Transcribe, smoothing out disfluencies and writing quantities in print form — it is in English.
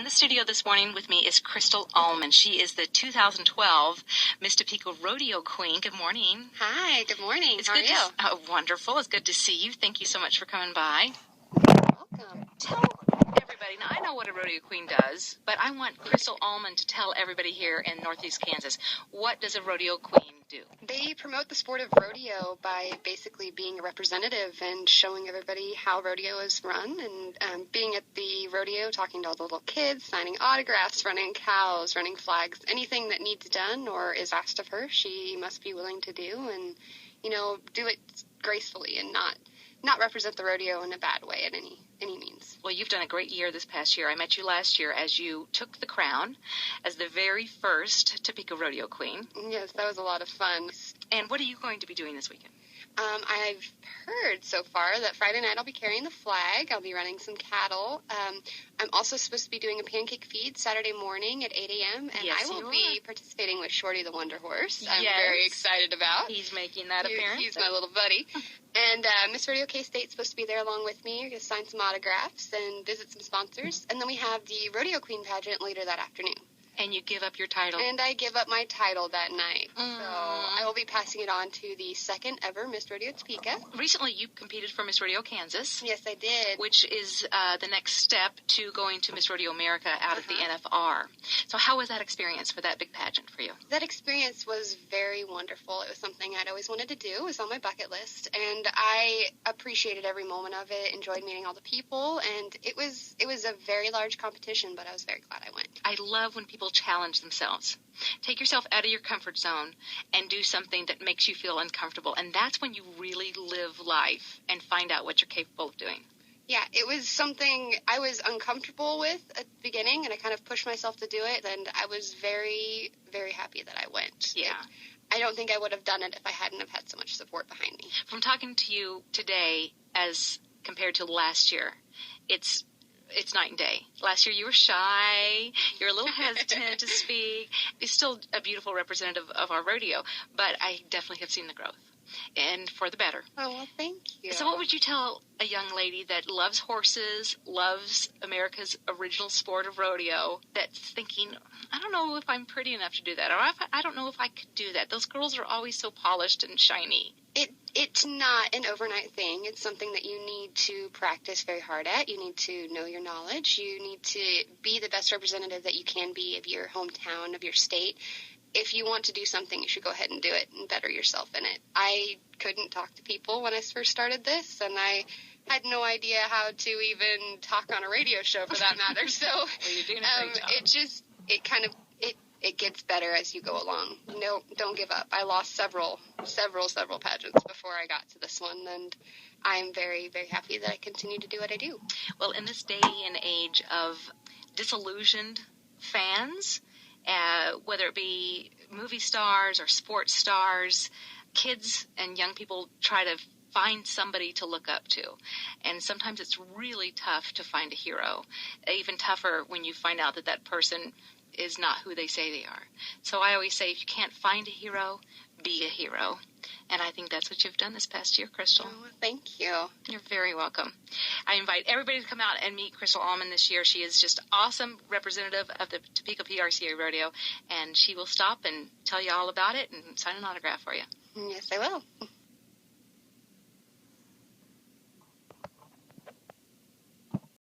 in the studio this morning with me is Crystal Allmon. She is the 2012 Miss Topeka Rodeo Queen. Good morning. Hi, good morning. It's How good are you? Wonderful. It's good to see you. Thank you so much for coming by. Welcome. Tell everybody, now I know what a rodeo queen does, but I want Crystal Allmon to tell everybody here in Northeast Kansas, what does a rodeo queen do? They promote the sport of rodeo by basically being a representative and showing everybody how rodeo is run, and being at the rodeo, talking to all the little kids, signing autographs, running cows, running flags, anything that needs done or is asked of her, she must be willing to do, and, do it gracefully and not represent the rodeo in a bad way at any means. Well, you've done a great year this past year. I met you last year as you took the crown as the very first Topeka Rodeo Queen. Yes, that was a lot of fun. And what are you going to be doing this weekend? I've heard so far that Friday night I'll be carrying the flag. I'll be running some cattle. I'm also supposed to be doing a pancake feed Saturday morning at 8 a.m. And yes, I will be participating with Shorty the Wonder Horse. I'm yes. very excited about. He's making that appearance. He's my little buddy. And Miss Rodeo K-State's supposed to be there along with me. We're going to sign some autographs and visit some sponsors. And then we have the Rodeo Queen pageant later that afternoon. And you give up your title. And I give up my title that night. So I will be passing it on to the second ever Miss Rodeo Topeka. Recently, you competed for Miss Rodeo Kansas. Yes, I did. Which is the next step to going to Miss Rodeo America out of the NFR. So how was that experience for that big pageant for you? That experience was very wonderful. It was something I'd always wanted to do. It was on my bucket list. And I appreciated every moment of it, enjoyed meeting all the people. And it was a very large competition, but I was very glad I went. I love when people challenge themselves. Take yourself out of your comfort zone and do something that makes you feel uncomfortable. And that's when you really live life and find out what you're capable of doing. Yeah, it was something I was uncomfortable with at the beginning, and I kind of pushed myself to do it, and I was very, very happy that I went. Yeah. I don't think I would have done it if I hadn't have had so much support behind me. From talking to you today as compared to last year, it's night and day. Last year you were shy, you were a little hesitant to speak. It's still a beautiful representative of our rodeo, but I definitely have seen the growth, and for the better. Oh, well, thank you. So what would you tell a young lady that loves horses, loves America's original sport of rodeo, that's thinking, I don't know if I'm pretty enough to do that, or I don't know if I could do that. Those girls are always so polished and shiny. It's not an overnight thing. It's something that you need to practice very hard at. You need to know your knowledge. You need to be the best representative that you can be of your hometown, of your state. If you want to do something, you should go ahead and do it and better yourself in it. I couldn't talk to people when I first started this, and I had no idea how to even talk on a radio show for that matter. So well, you're doing a great job. It gets better as you go along. No, don't give up. I lost several pageants before I got to this one, and I'm very, very happy that I continue to do what I do. Well, in this day and age of disillusioned fans, whether it be movie stars or sports stars, kids and young people try to find somebody to look up to. And sometimes it's really tough to find a hero. Even tougher when you find out that person is not who they say they are. So I always say, if you can't find a hero, be a hero. And I think that's what you've done this past year, Crystal. Oh, thank you. You're very welcome. I invite everybody to come out and meet Crystal Allmon this year. She is just awesome representative of the Topeka PRCA Rodeo, and she will stop and tell you all about it and sign an autograph for you. Yes, I will.